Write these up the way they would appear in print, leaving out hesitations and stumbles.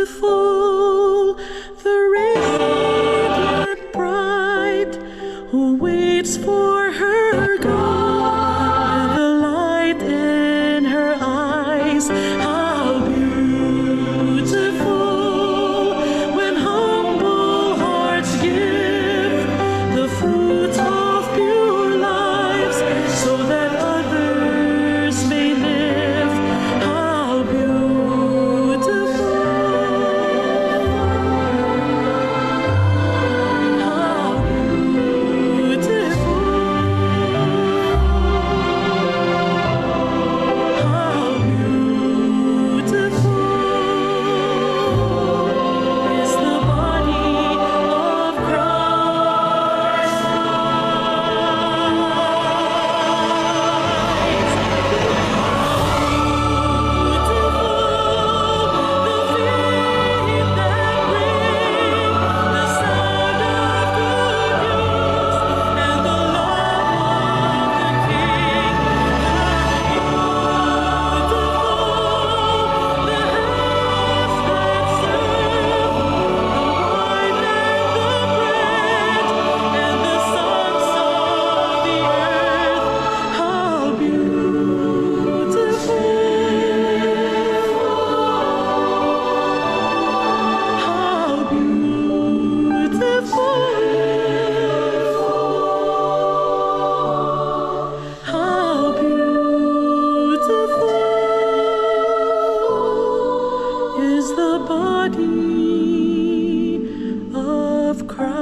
beautiful, the radiant bride who waits for her God, the light in her eyes. How beautiful when humble hearts give the fruit of pure lives, so that others may live. How beautiful, how beautiful, how beautiful is the body of Christ. Is the body of Christ.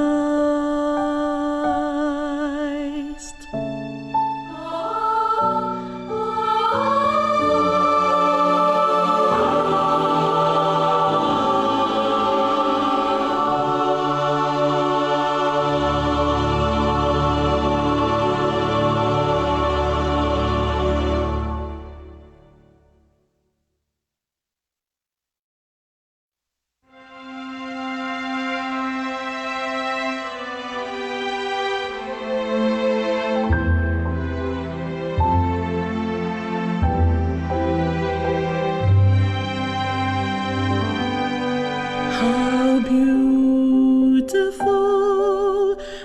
How beautiful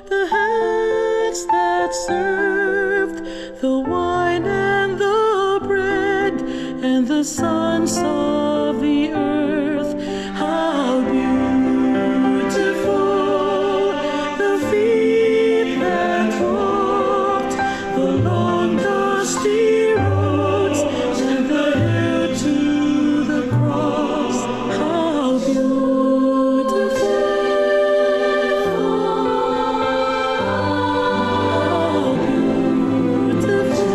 the hands that served the wine and the bread, and the sons of the earth. How beautiful the feet that walked the long dusty roads, and the hair to the cross. How beautiful, how beautiful.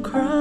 Christ.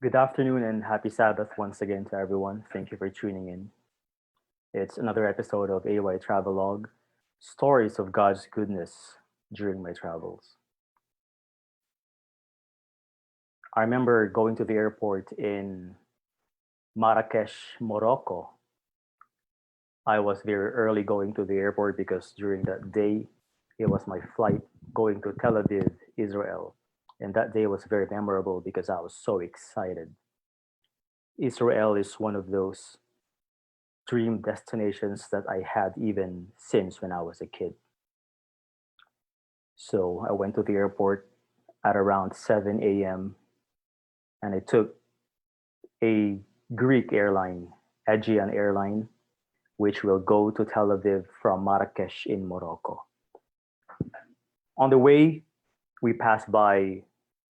Good afternoon and happy Sabbath once again to everyone. Thank you for tuning in. It's another episode of AY Travelogue, stories of God's goodness during my travels. I remember going to the airport in Marrakesh, Morocco. I was very early going to the airport because during that day, it was my flight going to Tel Aviv, Israel. And that day was very memorable because I was so excited. Israel is one of those dream destinations that I had even since when I was a kid. So I went to the airport at around 7 a.m. and I took a Greek airline, Aegean airline, which will go to Tel Aviv from Marrakesh in Morocco. On the way, we passed by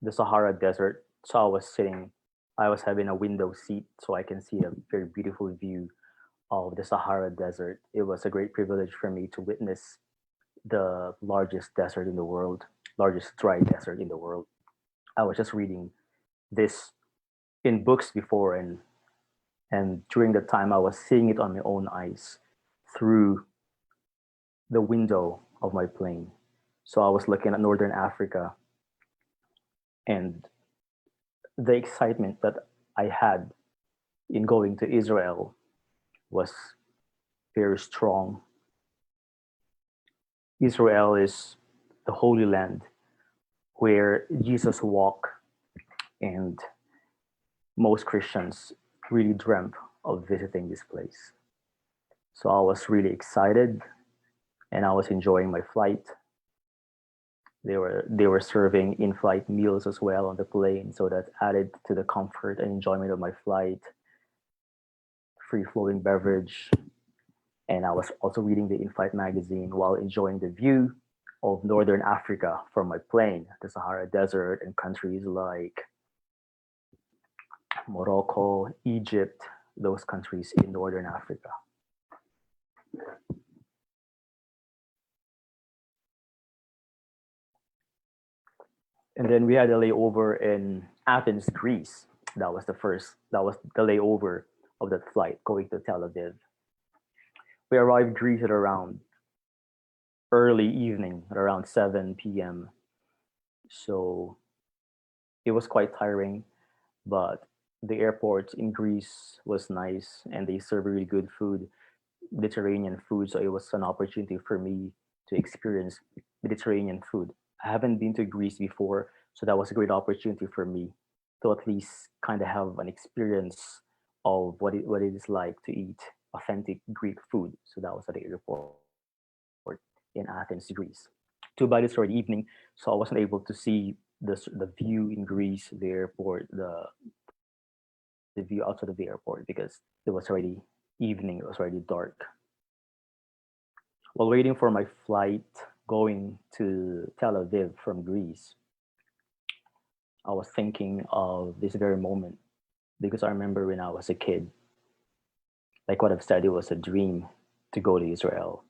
the Sahara Desert. So I was having a window seat so I can see a very beautiful view of the Sahara Desert. It was a great privilege for me to witness the largest desert in the world, largest dry desert in the world. I was just reading this in books before, and during the time I was seeing it on my own eyes through the window of my plane. So I was looking at northern Africa, and the excitement that I had in going to Israel was very strong. Israel is the Holy Land where Jesus walked, and most Christians really dreamt of visiting this place. So I was really excited and I was enjoying my flight. They were serving in-flight meals as well on the plane, so that added to the comfort and enjoyment of my flight. Free flowing beverage, and I was also reading the in-flight magazine while enjoying the view of northern Africa from my plane, the Sahara Desert, and countries like Morocco, Egypt, those countries in northern Africa. And then we had a layover in Athens, Greece. That was the layover of that flight going to Tel Aviv. We arrived Greece at around early evening, at around 7 p.m. So it was quite tiring, but the airport in Greece was nice and they serve really good food, Mediterranean food. So it was an opportunity for me to experience Mediterranean food. I haven't been to Greece before, so that was a great opportunity for me to at least kind of have an experience of what it is like to eat authentic Greek food. So that was at the airport in Athens, Greece. Too bad it's already evening, so I wasn't able to see the view in Greece, the airport, the view outside of the airport because it was already evening, it was already dark. While waiting for my flight going to Tel Aviv from Greece, I was thinking of this very moment because I remember when I was a kid, like what I've said, it was a dream to go to Israel.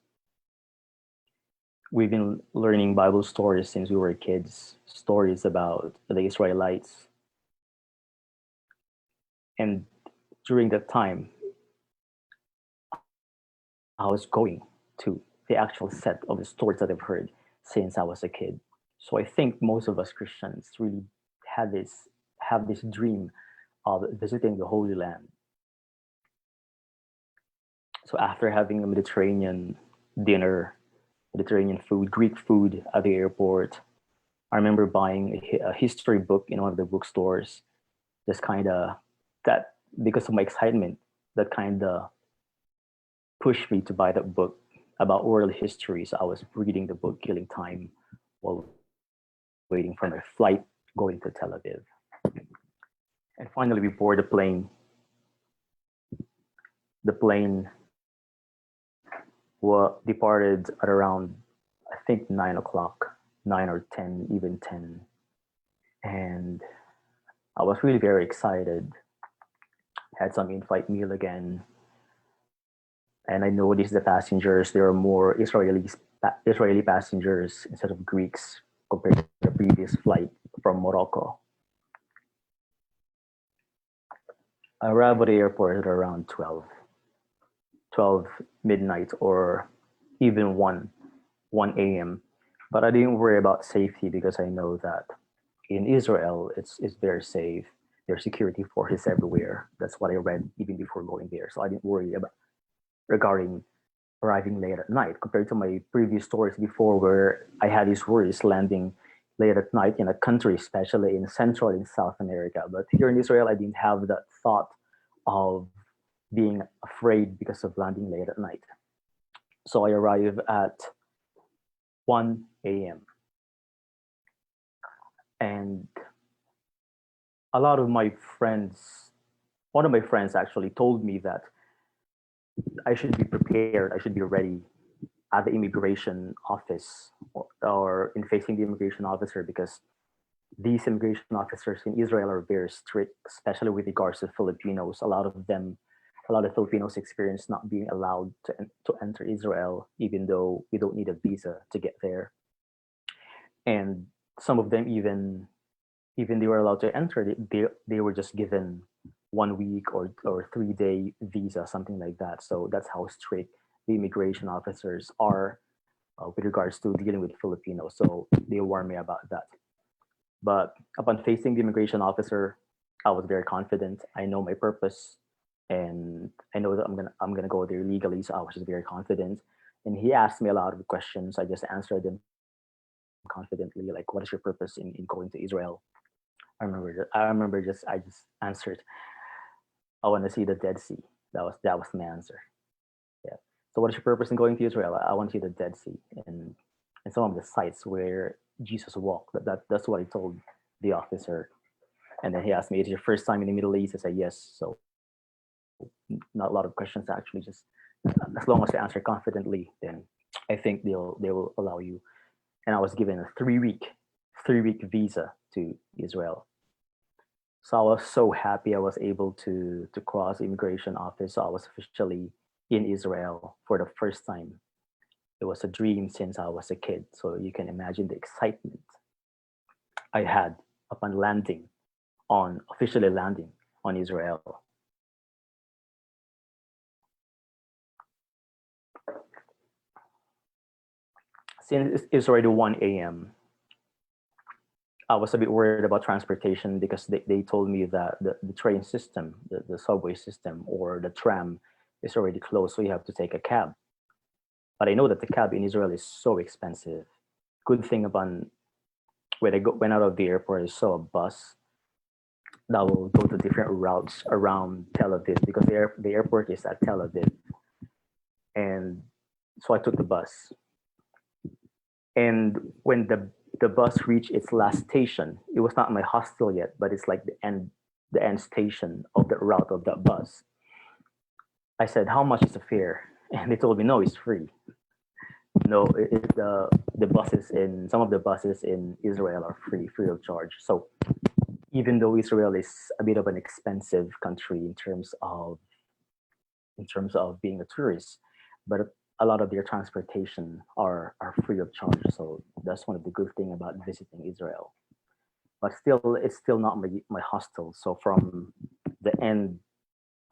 We've been learning Bible stories since we were kids, stories about the Israelites. And during that time, I was going to the actual set of the stories that I've heard since I was a kid. So I think most of us Christians really have this dream of visiting the Holy Land. So after having a Mediterranean dinner, Mediterranean food, Greek food at the airport, I remember buying a history book in one of the bookstores. Just kind of that because of my excitement, that kind of pushed me to buy that book about world history. So I was reading the book, killing time while waiting for my flight going to Tel Aviv. And finally, we board the plane. The plane departed at around, I think, 9 o'clock, 9 or 10, even 10. And I was really very excited. Had some in-flight meal again, and I noticed the passengers there are more Israeli passengers instead of Greeks compared to the previous flight from Morocco. I arrived at the airport at around 12 midnight or even 1 a.m. But I didn't worry about safety because I know that in Israel it's very safe. There's security forces everywhere. That's what I read even before going there. So I didn't worry about regarding arriving late at night compared to my previous stories before where I had these worries landing late at night in a country, especially in Central and South America. But here in Israel, I didn't have that thought of being afraid because of landing late at night. So I arrived at 1 a.m. and a lot of my friends, one of my friends actually told me that I should be prepared, I should be ready at the immigration office or in facing the immigration officer because these immigration officers in Israel are very strict, especially with regards to Filipinos. A lot of Filipinos experience not being allowed to enter Israel, even though we don't need a visa to get there. And some of them even they were allowed to enter, they were just given 1 week or 3 day visa, something like that. So that's how strict the immigration officers are with regards to dealing with Filipinos. So they warned me about that. But upon facing the immigration officer, I was very confident. I know my purpose, and I know that I'm gonna go there legally. So I was just very confident. And he asked me a lot of questions. I just answered them confidently, like, "What is your purpose in going to Israel?" I just answered, "I want to see the Dead Sea." That was my answer. Yeah. So what is your purpose in going to Israel? I want to see the Dead Sea and some of the sites where Jesus walked. That's what I told the officer. And then he asked me, "Is it your first time in the Middle East?" I said yes. So not a lot of questions actually. Just as long as you answer confidently, then I think they will allow you. And I was given a 3 week visa to Israel. So I was so happy I was able to cross the immigration office. So I was officially in Israel for the first time. It was a dream since I was a kid. So you can imagine the excitement I had upon officially landing on Israel. Since it's already 1 a.m., I was a bit worried about transportation because they told me that the train system, the subway system, or the tram is already closed, so you have to take a cab. But I know that the cab in Israel is so expensive. Good thing upon when went out of the airport, I saw a bus that will go to different routes around Tel Aviv because the airport is at Tel Aviv. And so I took the bus. And when the bus reached its last station, it was not my hostel yet, but it's like the end station of the route of that bus. I said, "How much is the fare?" And they told me, "No, it's free." No, the buses in some of the buses in Israel are free of charge. So even though Israel is a bit of an expensive country in terms of being a tourist, but a lot of their transportation are free of charge. So that's one of the good thing about visiting Israel. But still, it's still not my hostel. So from the end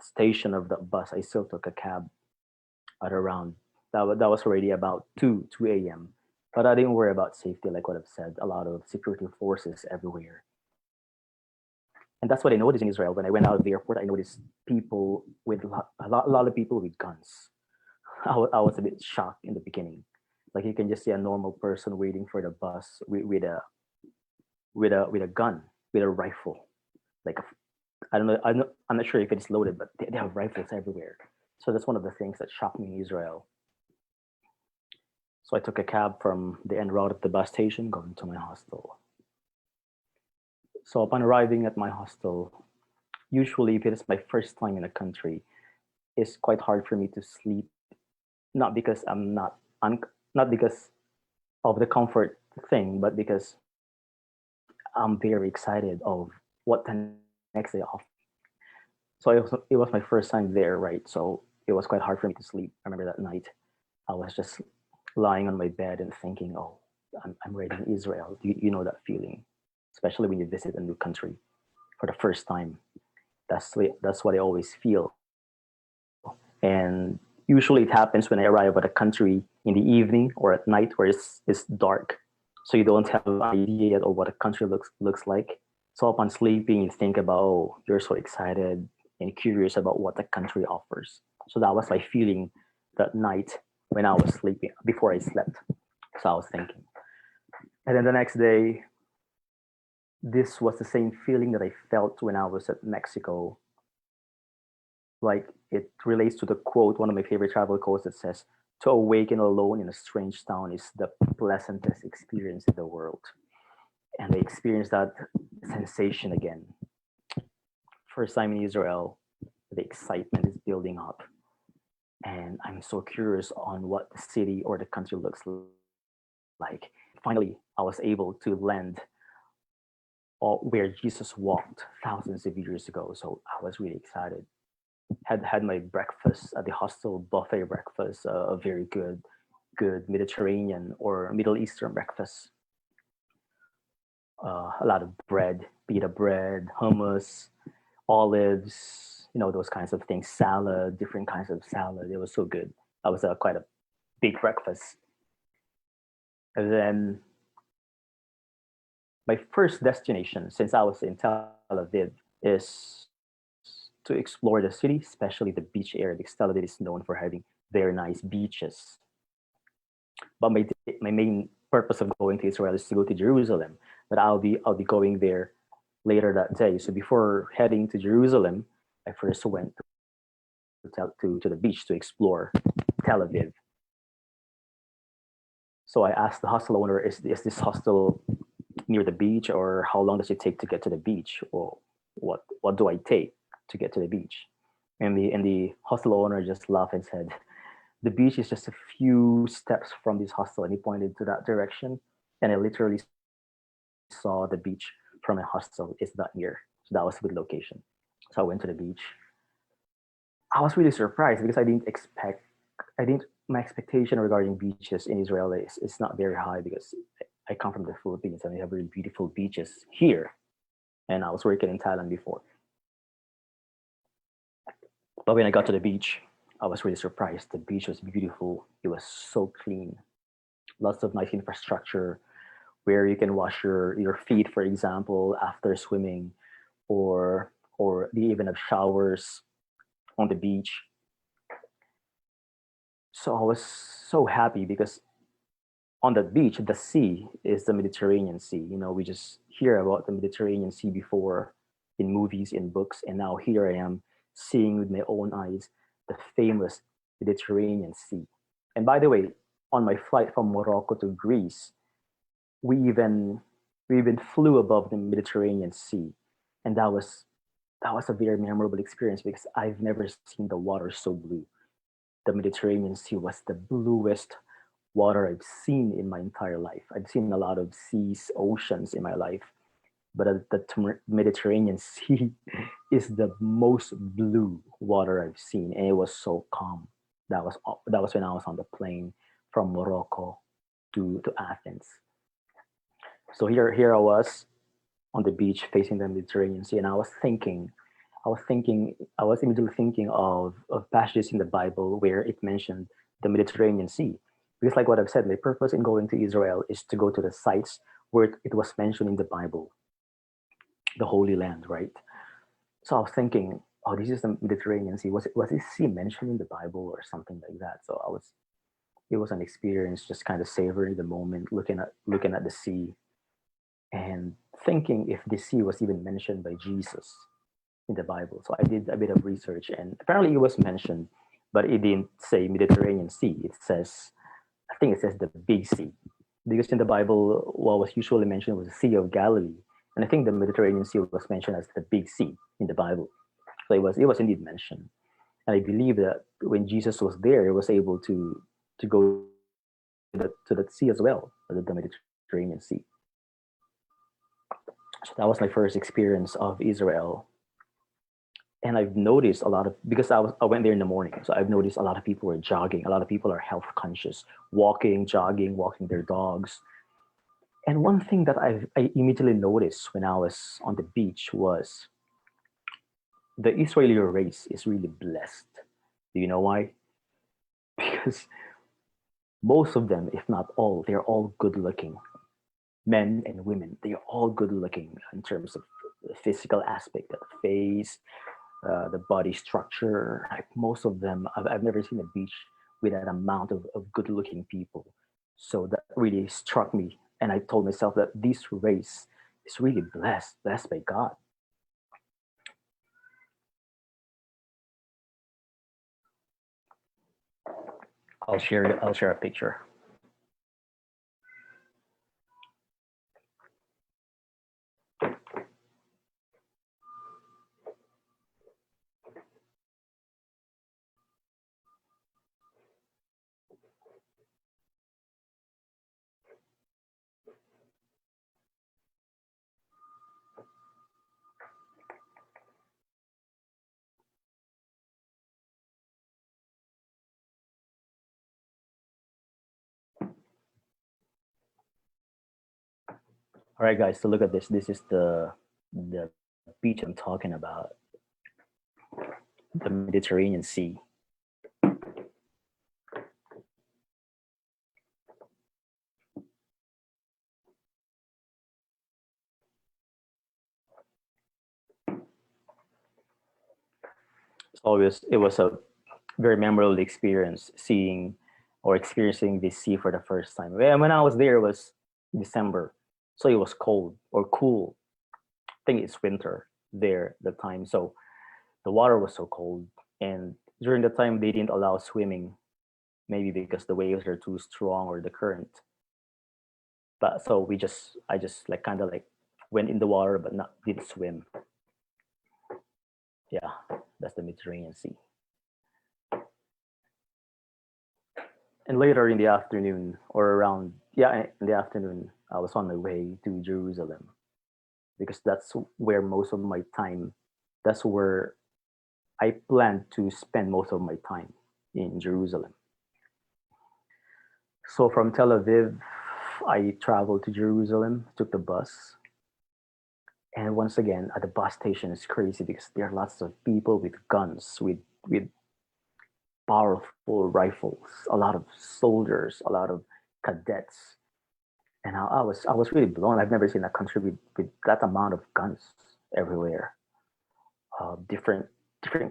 station of the bus, I still took a cab at around that was already about 2 a.m. But I didn't worry about safety, like what I've said. A lot of security forces everywhere, and that's what I noticed in Israel. When I went out of the airport, I noticed people with a lot of people with guns. I was a bit shocked in the beginning. Like you can just see a normal person waiting for the bus with a gun, with a rifle. Like I don't know, I'm not sure if it's loaded, but they have rifles everywhere. So that's one of the things that shocked me in Israel. So I took a cab from the end route of the bus station going to my hostel. So upon arriving at my hostel, usually if it is my first time in a country, it's quite hard for me to sleep. Not because not because of the comfort thing, but because I'm very excited of what the next day offers. So it was my first time there, right? So it was quite hard for me to sleep. I remember that night I was just lying on my bed and thinking, oh, I'm ready in Israel. You know that feeling, especially when you visit a new country for the first time. That's what I always feel. And usually it happens when I arrive at a country in the evening or at night where it's dark, so you don't have an idea yet of what a country looks like. So upon sleeping, you think about, oh, you're so excited and curious about what the country offers. So that was my feeling that night when I was sleeping before I slept. So I was thinking, and then the next day, this was the same feeling that I felt when I was at Mexico. Like it relates to the quote, one of my favorite travel quotes that says, "To awaken alone in a strange town is the pleasantest experience in the world." And I experienced that sensation again. First time in Israel, the excitement is building up, and I'm so curious on what the city or the country looks like. Finally, I was able to land where Jesus walked thousands of years ago. So I was really excited. Had my breakfast at the hostel, buffet breakfast, a very good Mediterranean or Middle Eastern breakfast. A lot of bread, pita bread, hummus, olives, those kinds of things, salad, different kinds of salad. It was so good. That was quite a big breakfast. And then my first destination, since I was in Tel Aviv, is to explore the city, especially the beach area, because Tel Aviv is known for having very nice beaches. But my main purpose of going to Israel is to go to Jerusalem. But I'll be going there later that day. So before heading to Jerusalem, I first went to the beach to explore Tel Aviv. So I asked the hostel owner, is this hostel near the beach, or how long does it take to get to the beach? Or what do I take to get to the beach? And the hostel owner just laughed and said, the beach is just a few steps from this hostel, and he pointed to that direction. And I literally saw the beach from a hostel. It's that near. So that was a good location. So I went to the beach. I was really surprised because I didn't, my expectation regarding beaches in Israel is not very high because I come from the Philippines and we have really beautiful beaches here. And I was working in Thailand before. But when I got to the beach, I was really surprised. The beach was beautiful. It was so clean. Lots of nice infrastructure where you can wash your feet, for example, after swimming, or they even have showers on the beach. So I was so happy because on the beach, the sea is the Mediterranean Sea. We just hear about the Mediterranean Sea before in movies, in books, and now here I am seeing with my own eyes the famous Mediterranean Sea. And by the way, on my flight from Morocco to Greece, we even we even flew above the Mediterranean Sea, and that was a very memorable experience because I've never seen the water so blue. The Mediterranean Sea was the bluest water I've seen in my entire life. I've seen a lot of seas, oceans in my life, but the Mediterranean Sea is the most blue water I've seen, and it was so calm. That was when I was on the plane from Morocco to Athens. So here I was on the beach facing the Mediterranean Sea, and I was immediately thinking of passages in the Bible where it mentioned the Mediterranean Sea. Because, like what I've said, my purpose in going to Israel is to go to the sites where it was mentioned in the Bible, the Holy Land, right? So I was thinking, oh, this is the Mediterranean Sea. Was this sea mentioned in the Bible or something like that? So it was an experience, just kind of savoring the moment, looking at the sea, and thinking if the sea was even mentioned by Jesus in the Bible. So I did a bit of research, and apparently it was mentioned, but it didn't say Mediterranean Sea. I think it says the Big Sea, because in the Bible, what was usually mentioned was the Sea of Galilee, and I think the Mediterranean Sea was mentioned as the Big Sea in the Bible. So it was indeed mentioned, and I believe that when Jesus was there, he was able to go to that sea as well, the Mediterranean Sea. So that was my first experience of Israel, and I've noticed a lot of, because I went there in the morning, so I've noticed a lot of people are jogging. A lot of people are health conscious, walking, jogging, walking their dogs. And one thing that I immediately noticed when I was on the beach was the Israeli race is really blessed. Do you know why? Because most of them, if not all, they're all good looking. Men and women, they're all good looking in terms of the physical aspect, the face, the body structure. Like most of them, I've never seen a beach with that amount of good looking people. So that really struck me. And I told myself that this race is really blessed by God. I'll share a picture. All right, guys. So look at this. This is the beach I'm talking about, the Mediterranean Sea. It was a very memorable experience seeing or experiencing the sea for the first time. When I was there, it was December, so it was cold or cool. I think it's winter there at the time, so the water was so cold. And during the time, they didn't allow swimming, maybe because the waves are too strong or the current. But so I just like kind of like went in the water, but not didn't swim. Yeah, that's the Mediterranean Sea. And later in the afternoon, or around, yeah, in the afternoon, I was on my way to Jerusalem because that's where most of my time, that's where I plan to spend most of my time, in Jerusalem. So from Tel Aviv, I traveled to Jerusalem, took the bus. And once again, at the bus station, it's crazy because there are lots of people with guns, with powerful rifles, a lot of soldiers, a lot of cadets. And I was really blown. I've never seen a country with that amount of guns everywhere. Different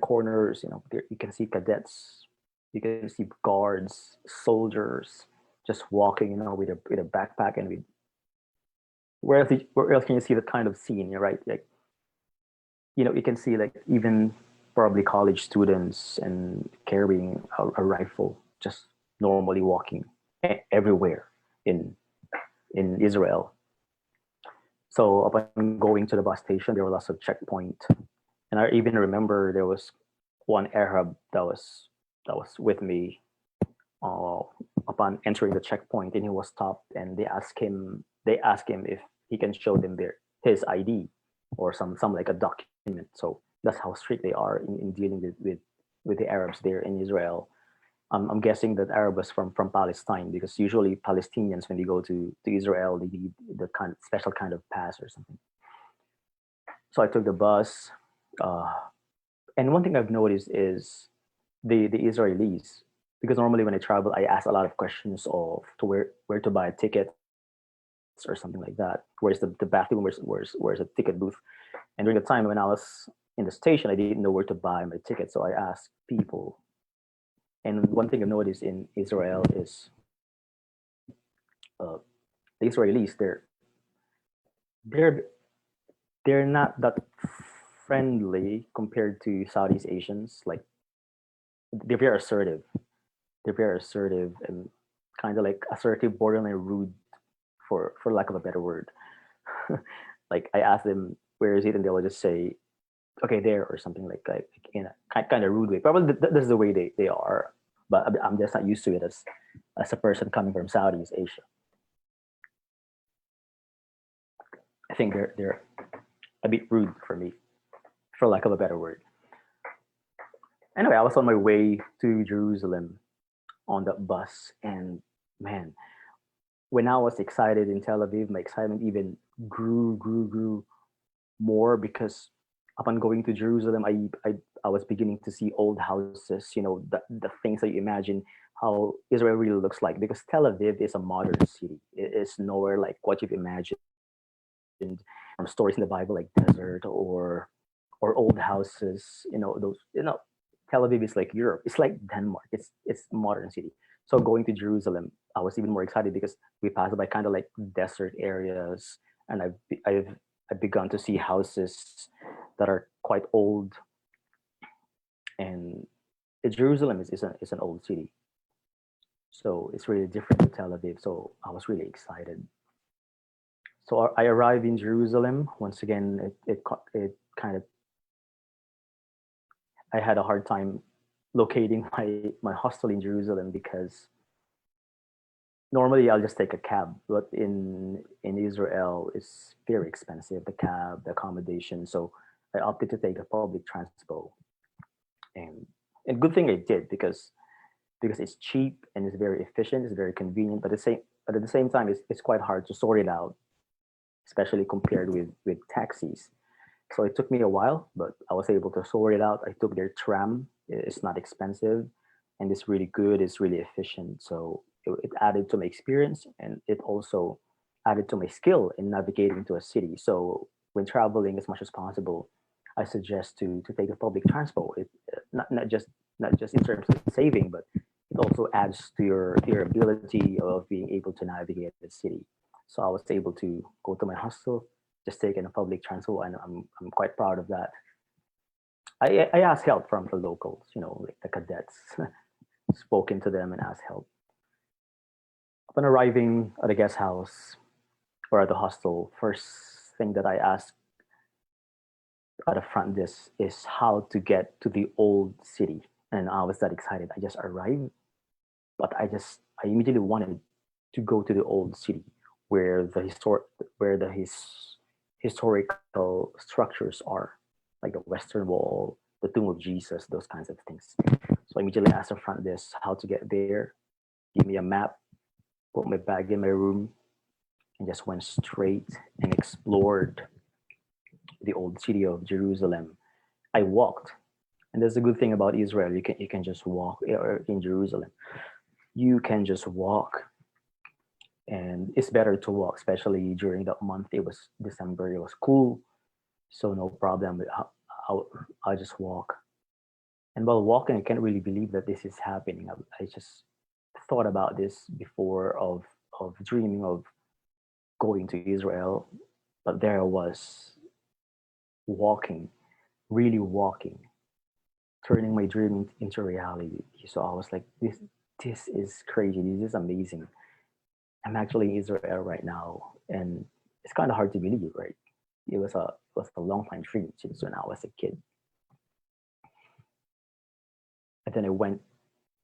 corners. You know, there, you can see cadets, you can see guards, soldiers, just walking. You know, with a backpack and with where else can you see that kind of scene? You're right. Like you know, you can see like even probably college students and carrying a rifle, just normally walking everywhere in Israel. So upon going to the bus station, there were lots of checkpoint, and I even remember there was one Arab that was with me uh, upon entering the checkpoint, and he was stopped, and they asked him if he can show them his ID or some like a document. So that's how strict they are in dealing with the Arabs there in Israel. I'm guessing that Arab was from Palestine because usually Palestinians when they go to Israel they need the kind of special kind of pass or something. So I took the bus, uh, and one thing I've noticed is the Israelis, because normally when I travel I ask a lot of questions of to where to buy tickets or something like that. Where's the bathroom? Where's a ticket booth? And during the time when I was in the station, I didn't know where to buy my ticket, so I asked people. And one thing I've noticed in Israel is uh, the Israelis they're they're not that friendly compared to Southeast Asians. Like they're very assertive. They're very assertive and kind of like assertive, borderline rude, for lack of a better word. Like I ask them where is it, and they will just say okay there or something like in a kind of rude way. Probably that's the way they are, but I'm just not used to it as a person coming from Southeast Asia. I think they're a bit rude for me, for lack of a better word. Anyway, I was on my way to Jerusalem on the bus, and man, when I was excited in Tel Aviv, my excitement even grew more because Upon going to Jerusalem, I was beginning to see old houses, the things that you imagine how Israel really looks like, because Tel Aviv is a modern city. It is nowhere like what you've imagined from stories in the Bible, like desert or old houses. Those. Tel Aviv is like Europe. It's like Denmark. It's a modern city. So going to Jerusalem, I was even more excited because we passed by kind of like desert areas, and I've begun to see houses that are quite old, and Jerusalem is an old city, so it's really different to Tel Aviv. So I was really excited. So I arrived in Jerusalem once again. It kind of I had a hard time locating my hostel in Jerusalem because normally I'll just take a cab, but in Israel it's very expensive, the cab, the accommodation. So I opted to take a public transport, and good thing I did because it's cheap and it's very efficient, it's very convenient, but at the same time it's quite hard to sort it out, especially compared with taxis. So it took me a while, but I was able to sort it out. I took their tram. It's not expensive, and it's really good. It's really efficient. So it added to my experience, and it also added to my skill in navigating to a city. So when traveling as much as possible, I suggest to take a public transport. Not just in terms of saving, but it also adds to your ability of being able to navigate the city. So I was able to go to my hostel, just taking a public transport, and I'm quite proud of that. I asked help from the locals, like the cadets, spoken to them and asked help. Upon arriving at the guest house or at the hostel, first thing that I asked at the front desk is how to get to the old city. And I was that excited. I just arrived, but I immediately wanted to go to the old city where the historical structures are, like the Western Wall, the Tomb of Jesus, those kinds of things. So I immediately asked the front desk how to get there, give me a map, put my bag in my room, and just went straight and explored the old city of Jerusalem. I walked, and that's a good thing about Israel. You can just walk, or in Jerusalem. You can just walk, and it's better to walk, especially during that month. It was December. It was cool, so no problem. I just walk, and while walking, I can't really believe that this is happening. I just thought about this before of dreaming of going to Israel, but there I was walking, really walking, turning my dream into reality. So I was like, this is crazy. This is amazing. I'm actually in Israel right now, and it's kind of hard to believe, right? It was a long time dream since when I was a kid. And then I went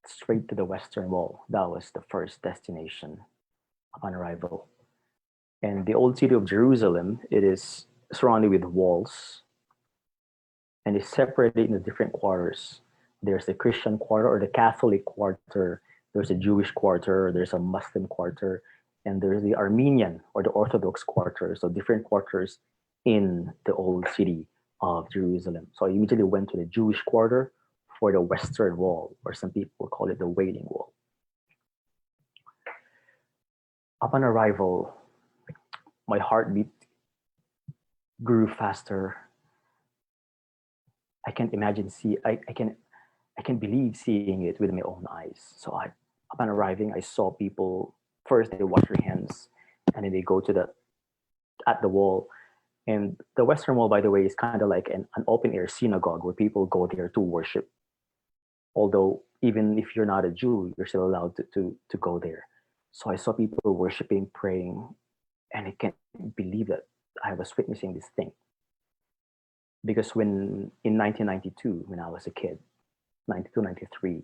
straight to the Western Wall. That was the first destination upon arrival. And the old city of Jerusalem, it is surrounded with walls and is separated into different quarters. There's the Christian quarter or the Catholic quarter, there's a Jewish quarter, there's a Muslim quarter, and there's the Armenian or the Orthodox quarter. So different quarters in the old city of Jerusalem. So I immediately went to the Jewish quarter for the Western Wall, or some people call it the Wailing Wall. Upon arrival, my heartbeat grew faster. I can't imagine see I can believe seeing it with my own eyes. So upon arriving, I saw people first they wash their hands, and then they go to the at the wall. And the Western Wall, by the way, is kind of like an open air synagogue where people go there to worship. Although even if you're not a Jew, you're still allowed to go there. So I saw people worshiping, praying, and I can't believe that I was witnessing this thing. Because when in 1992, when I was a kid, 92, 93,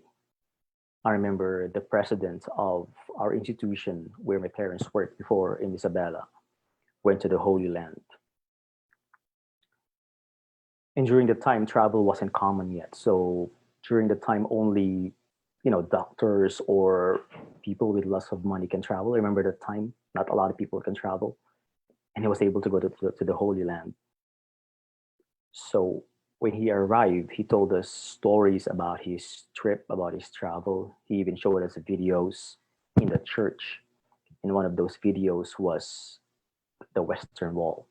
I remember the president of our institution where my parents worked before in Isabela went to the Holy Land. And during the time, travel wasn't common yet. So during the time, only doctors or people with lots of money can travel. I remember the time, not a lot of people can travel, and he was able to go to the Holy Land. So when he arrived, he told us stories about his trip, about his travel. He even showed us videos in the church. And one of those videos was the Western Wall.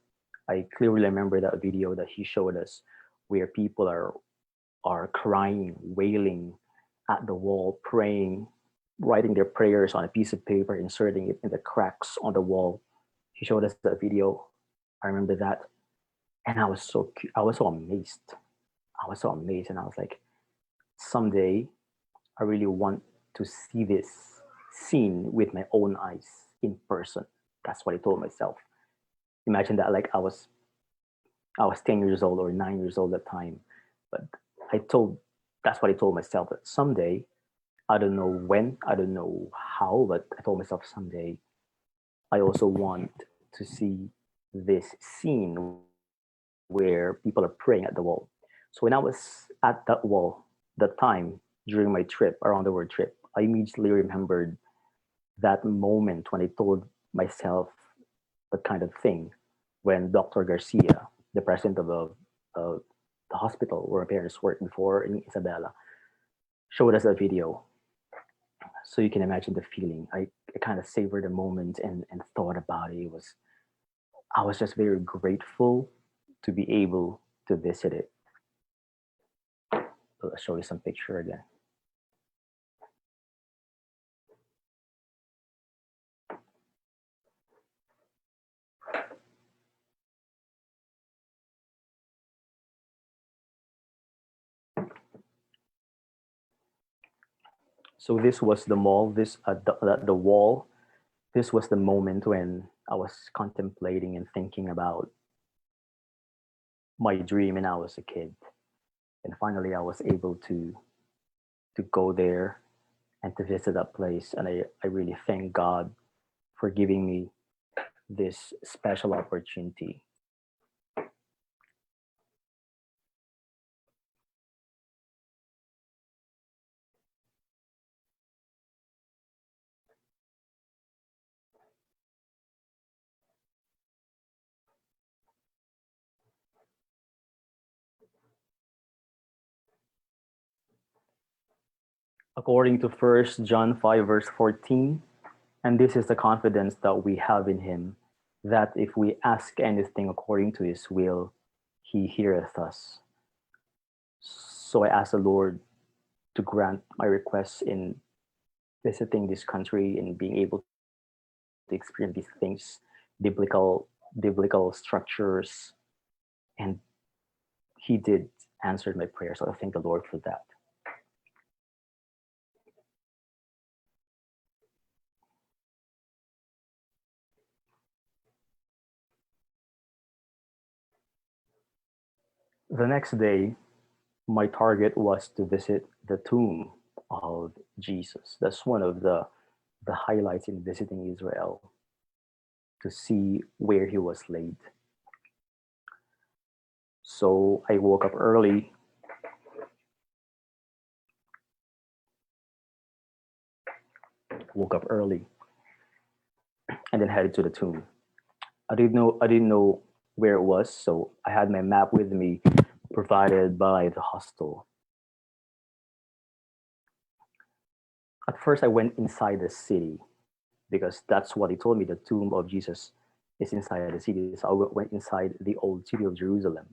I clearly remember that video that he showed us where people are crying, wailing at the wall, praying, writing their prayers on a piece of paper, inserting it in the cracks on the wall. He showed us that video. I remember that, and I was so amazed. I was so amazed, and I was like, someday I really want to see this scene with my own eyes in person. That's what I told myself. Imagine that, like I was 10 years old or 9 years old at the time, but I told that's what I told myself that someday, I don't know when, I don't know how, but I told myself someday I also want to see this scene where people are praying at the wall. So when I was at that wall, that time during my trip, around the world trip, I immediately remembered that moment when I told myself that kind of thing when Dr. Garcia, the president of the hospital where my parents worked before in Isabela, showed us a video. So you can imagine the feeling. I kind of savored the moment and thought about it. It was I was just very grateful to be able to visit it. I'll show you some picture again. So this was the mall. The wall. This was the moment when I was contemplating and thinking about my dream, and I was a kid. And finally, I was able to go there and to visit that place. And I really thank God for giving me this special opportunity. According to First John 5, verse 14, and this is the confidence that we have in him, that if we ask anything according to his will, he heareth us. So I ask the Lord to grant my requests in visiting this country and being able to experience these things, biblical structures, and he did answer my prayer. So I thank the Lord for that. The next day, my target was to visit the tomb of Jesus. That's one of the highlights in visiting Israel, to see where he was laid. So I woke up early, and then headed to the tomb. I didn't know where it was, so I had my map with me, provided by the hostel. At first, I went inside the city because that's what he told me. The tomb of Jesus is inside the city. So I went inside the old city of Jerusalem.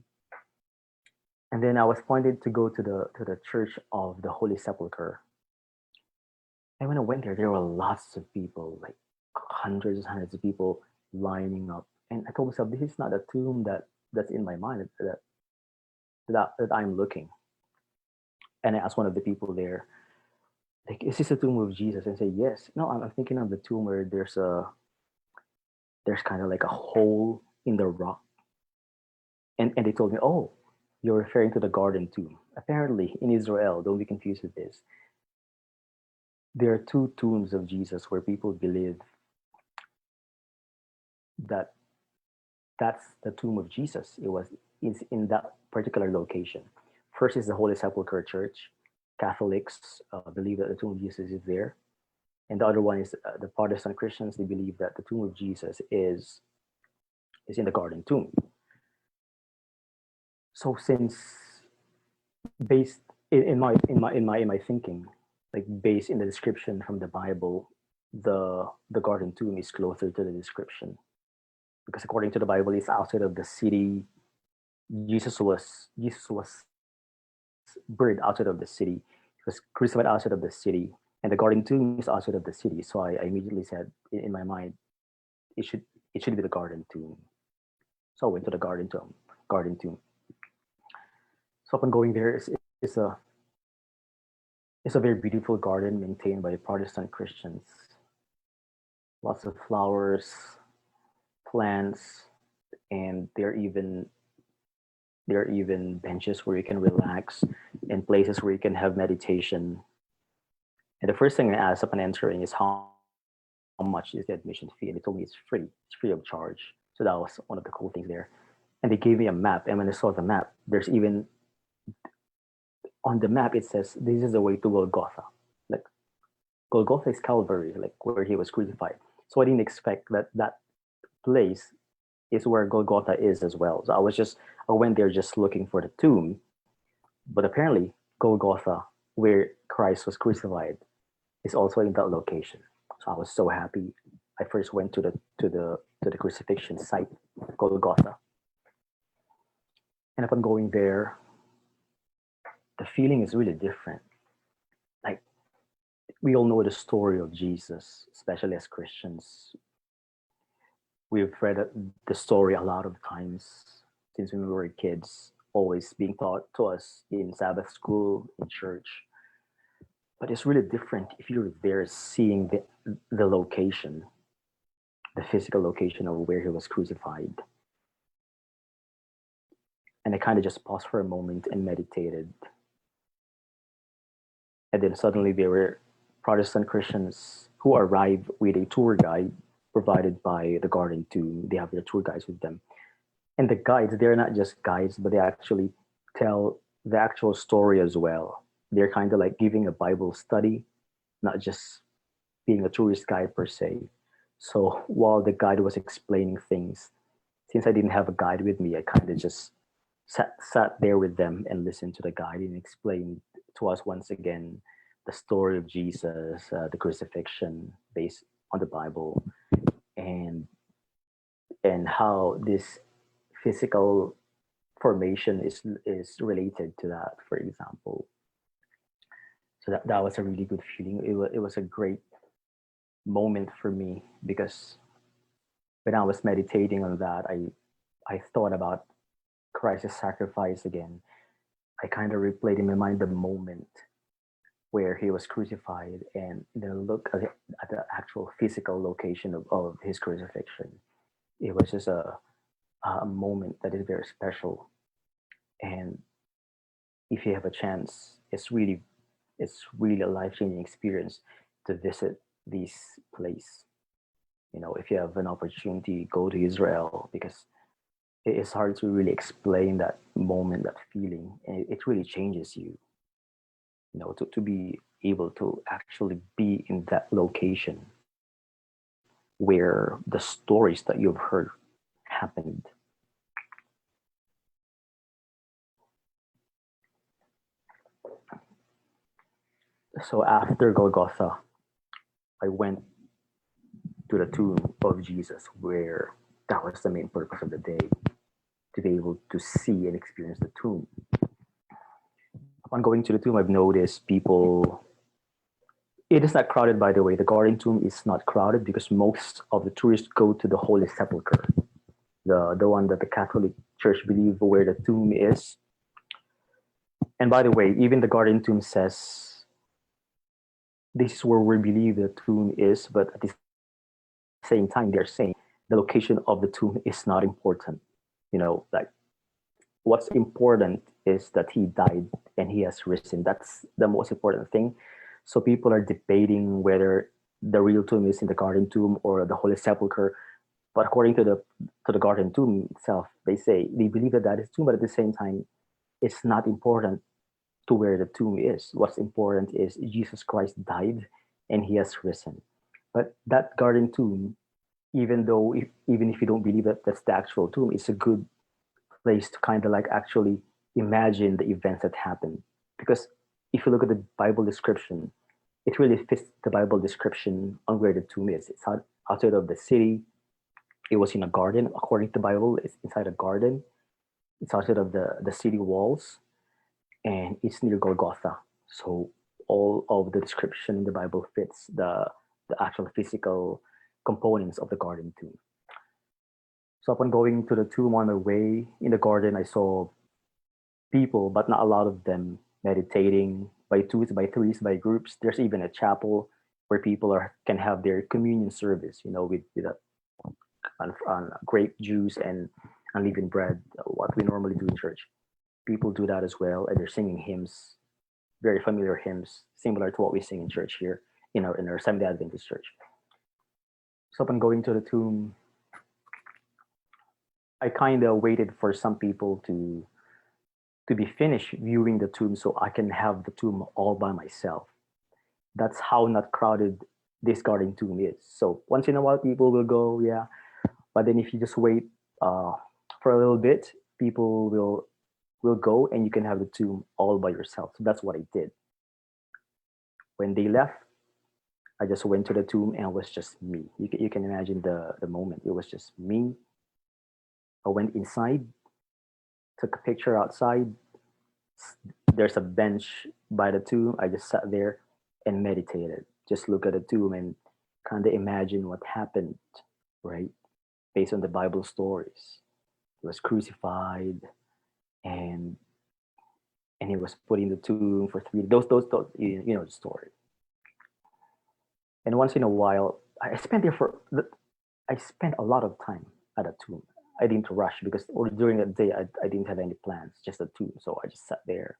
And then I was pointed to go to the church of the Holy Sepulchre. And when I went there were lots of people, like hundreds and hundreds of people lining up. And I told myself, this is not a tomb that's in my mind that I'm looking. And I asked one of the people there, like, is this a tomb of Jesus? And say, yes. No, I'm thinking of the tomb where there's kind of like a hole in the rock. And they told me, oh, you're referring to the garden tomb. Apparently, in Israel, don't be confused with this. There are two tombs of Jesus where people believe that that's the tomb of Jesus. It's in that particular location. First is the Holy Sepulchre Church. Catholics believe that the tomb of Jesus is there, and the other one is the Protestant Christians. They believe that the tomb of Jesus is in the garden tomb. So since based in my thinking, like based in the description from the Bible, the garden tomb is closer to the description because according to the Bible, it's outside of the city. Jesus was buried outside of the city. He was crucified outside of the city, and the garden tomb is outside of the city. So I immediately said in my mind, it should it should be the garden tomb. So I went to the garden tomb. So upon going there, is a it's a very beautiful garden maintained by Protestant Christians. Lots of flowers, plants, and there are even benches where you can relax and places where you can have meditation. And the first thing I asked upon entering is how much is the admission fee? And they told me it's free. It's free of charge. So that was one of the cool things there. And they gave me a map. And when I saw the map, there's even on the map it says this is the way to Golgotha. Like Golgotha is Calvary, like where he was crucified. So I didn't expect that that place is where Golgotha is as well. So I went there just looking for the tomb, but apparently Golgotha, where Christ was crucified, is also in that location. So I was so happy. I first went to the crucifixion site, Golgotha, and upon going there, the feeling is really different. Like we all know the story of Jesus, especially as Christians. We've read the story a lot of times since we were kids, always being taught to us in Sabbath school, in church. But it's really different if you're there seeing the location, the physical location of where he was crucified. And I kind of just paused for a moment and meditated. And then suddenly there were Protestant Christians who arrived with a tour guide provided by the garden tomb. They have their tour guides with them. And the guides, they're not just guides, but they actually tell the actual story as well. They're kind of like giving a Bible study, not just being a tourist guide per se. So while the guide was explaining things, since I didn't have a guide with me, I kind of just sat there with them and listened to the guide and explained to us once again the story of Jesus, the crucifixion based on the Bible, and how this physical formation is related to that, for example. So that was a really good feeling. It was a great moment for me because when I was meditating on that, I thought about Christ's sacrifice again. I kind of replayed in my mind the moment where he was crucified and then look at the actual physical location of his crucifixion. It was just a moment that is very special. And if you have a chance, it's really a life changing experience to visit this place. If you have an opportunity, go to Israel because it's hard to really explain that moment, that feeling, and it really changes you. To be able to actually be in that location where the stories that you've heard happened. So after Golgotha, I went to the tomb of Jesus, where that was the main purpose of the day, to be able to see and experience the tomb. Upon going to the tomb, I've noticed people. It is not crowded, by the way. The Garden Tomb is not crowded because most of the tourists go to the Holy Sepulchre, the one that the Catholic Church believe where the tomb is. And by the way, even the Garden Tomb says this is where we believe the tomb is, but at the same time, they're saying the location of the tomb is not important. Like what's important is that he died and he has risen. That's the most important thing. So people are debating whether the real tomb is in the Garden Tomb or the Holy Sepulchre. But according to the Garden Tomb itself, they say they believe that that is tomb, but at the same time, it's not important to where the tomb is. What's important is Jesus Christ died and he has risen. But that Garden Tomb, even if you don't believe that that's the actual tomb, it's a good place to kind of like actually imagine the events that happened. Because if you look at the Bible description, it really fits the Bible description on where the tomb is. It's outside of the city. It was in a garden, according to the Bible. It's inside a garden. It's outside of the city walls, and it's near Golgotha. So all of the description in the Bible fits the actual physical components of the garden tomb. So upon going to the tomb on my way in the garden, I saw people, but not a lot of them, meditating by twos, by threes, by groups. There's even a chapel where people can have their communion service, with on grape juice and unleavened bread, what we normally do in church. People do that as well, and they're singing hymns, very familiar hymns, similar to what we sing in church here in our Seventh Day Adventist church. So upon going to the tomb, I kind of waited for some people to be finished viewing the tomb so I can have the tomb all by myself. That's how not crowded this garden tomb is. So once in a while, people will go, yeah. But then if you just wait for a little bit, people will go, and you can have the tomb all by yourself. So that's what I did. When they left, I just went to the tomb, and it was just me. You can imagine the moment. It was just me. I went inside, took a picture outside. There's a bench by the tomb. I just sat there and meditated. Just look at the tomb and kind of imagine what happened, right? Based on the Bible stories. He was crucified, and he was put in the tomb for 3 those the story. And once in a while, I spent a lot of time at a tomb. I didn't rush because during the day I didn't have any plans, just a tomb. So I just sat there.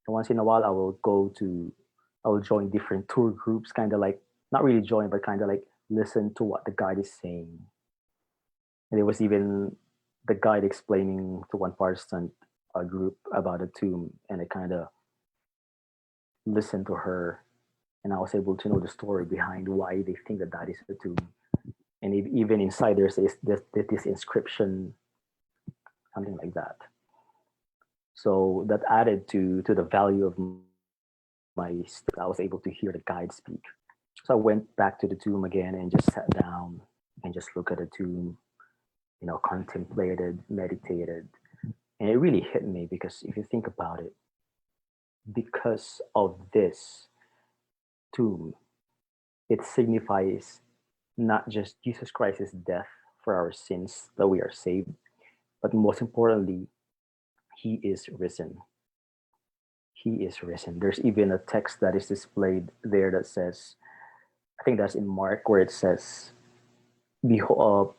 And once in a while, I will join different tour groups, kind of like not really join, but kind of like listen to what the guide is saying. And there was even the guide explaining to one Protestant group about a tomb, and I kind of listened to her, and I was able to know the story behind why they think that is the tomb. And even inside there's this inscription, something like that. So that added to the value of my stay. I was able to hear the guide speak. So I went back to the tomb again and just sat down and just looked at the tomb, contemplated, meditated. And it really hit me because if you think about it, because of this tomb, it signifies not just Jesus Christ's death for our sins that we are saved, but most importantly, he is risen. He is risen. There's even a text that is displayed there that says, I think that's in Mark, where it says, "Behold,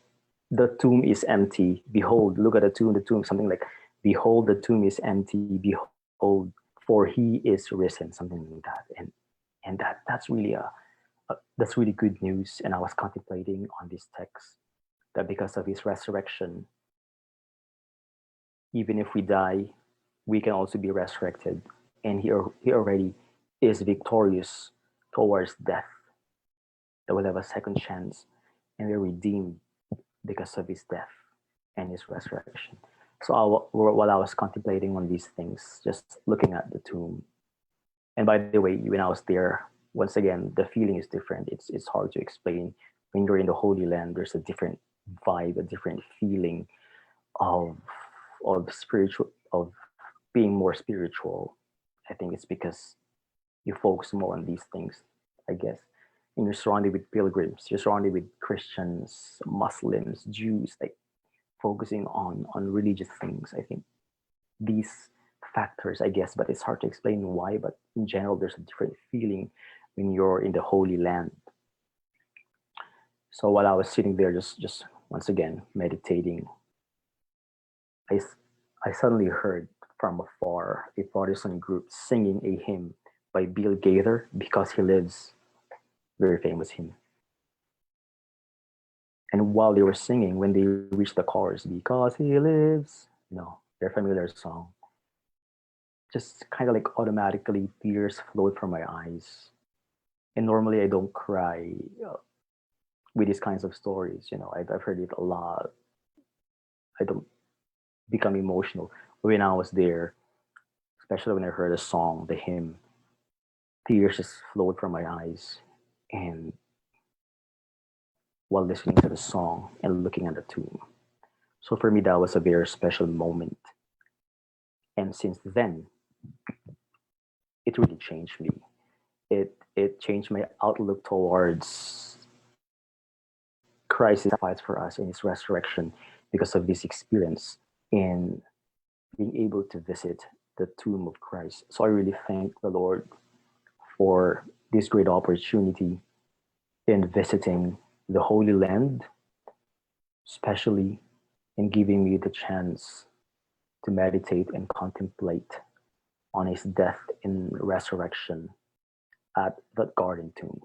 the tomb is empty. Behold, look at the tomb, something like, behold, the tomb is empty. Behold, for he is risen," something like that. And that's really that's really good news. And I was contemplating on this text that because of his resurrection, even if we die, we can also be resurrected. And he already is victorious towards death, that we'll have a second chance, and we're redeemed because of his death and his resurrection. So while I was contemplating on these things, just looking at the tomb, and by the way, when I was there, once again, the feeling is different. It's hard to explain. When you're in the Holy Land, there's a different vibe, a different feeling of of being more spiritual. I think it's because you focus more on these things, I guess. And you're surrounded with pilgrims, you're surrounded with Christians, Muslims, Jews, like focusing on religious things. I think these factors, I guess, but it's hard to explain why. But in general, there's a different feeling when you're in the Holy Land. So while I was sitting there, just once again meditating, I I suddenly heard from afar a Protestant group singing a hymn by Bill Gaither, "Because He Lives," very famous hymn. And while they were singing, when they reached the chorus, "Because He lives," their familiar song, just kind of like automatically tears flowed from my eyes. And normally I don't cry with these kinds of stories. I've heard it a lot. I don't become emotional. When I was there, especially when I heard a song, the hymn. Tears just flowed from my eyes, and while listening to the song and looking at the tomb. So for me, that was a very special moment. And since then, it really changed me. It changed my outlook towards Christ fights for us in his resurrection because of this experience in being able to visit the tomb of Christ. So I really thank the Lord for this great opportunity in visiting the Holy Land, especially in giving me the chance to meditate and contemplate on his death and resurrection at that garden tomb.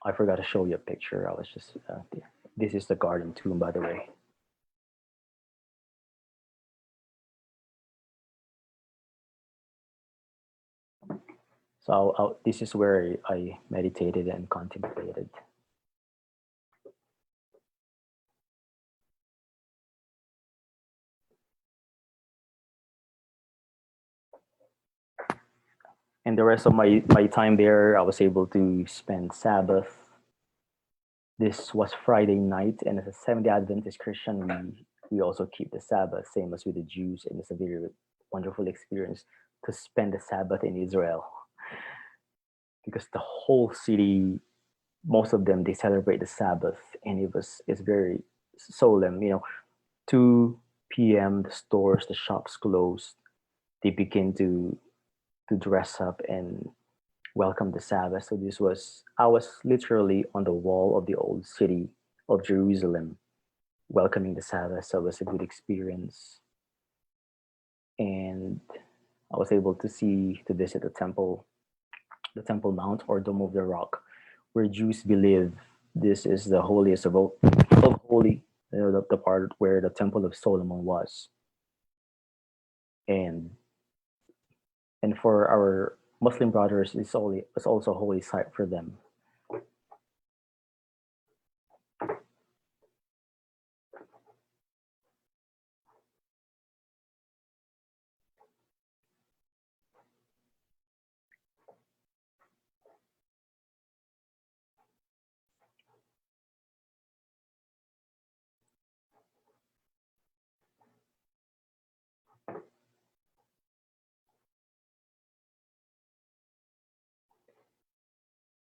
I forgot to show you a picture. I was just this is the garden tomb, by the way. So this is where I meditated and contemplated. And the rest of my time there, I was able to spend Sabbath. This was Friday night, and as a Seventh Day Adventist Christian, we also keep the Sabbath, same as with the Jews, and it's a very wonderful experience to spend the Sabbath in Israel because the whole city, most of them, they celebrate the Sabbath, and it's very solemn. 2 p.m. the stores, the shops closed. They begin to dress up and welcome the Sabbath. So I was literally on the wall of the old city of Jerusalem, welcoming the Sabbath. So it was a good experience. And I was able to visit the Temple Mount or Dome of the Rock, where Jews believe this is the holiest of holy, the part where the Temple of Solomon was. And and for our Muslim brothers, it's also a holy site for them.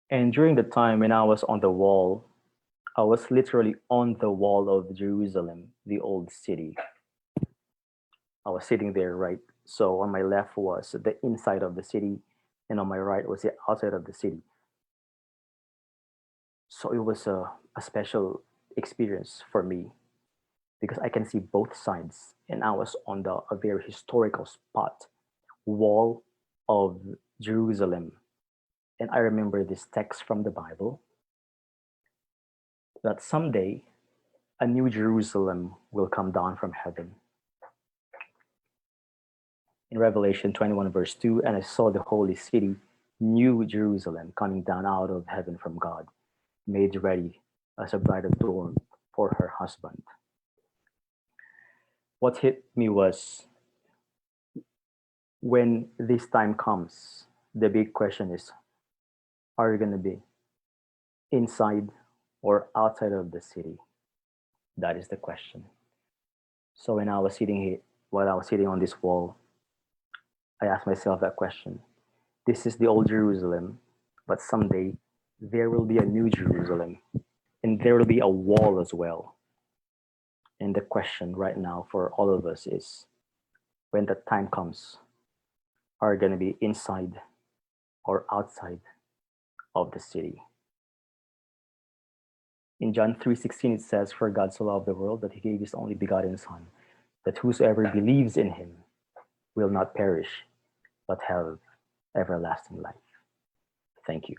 And during the time when I was on the wall, I was literally on the wall of Jerusalem, the old city. I was sitting there, right? So on my left was the inside of the city, and on my right was the outside of the city. So it was a special experience for me because I can see both sides, and I was on a very historical spot, wall of Jerusalem. And I remember this text from the Bible that someday a new Jerusalem will come down from heaven. In Revelation 21, verse 2, and I saw the holy city, New Jerusalem, coming down out of heaven from God, made ready as a bride adorned for her husband. What hit me was when this time comes, the big question is, are you going to be inside or outside of the city? That is the question. So when I was sitting here, while I was sitting on this wall, I asked myself that question. This is the old Jerusalem, but someday there will be a new Jerusalem, and there will be a wall as well. And the question right now for all of us is, when that time comes, are going to be inside or outside of the city? In John 3:16 it says, "For God so loved the world that he gave his only begotten Son, that whosoever believes in him will not perish, but have everlasting life." Thank you.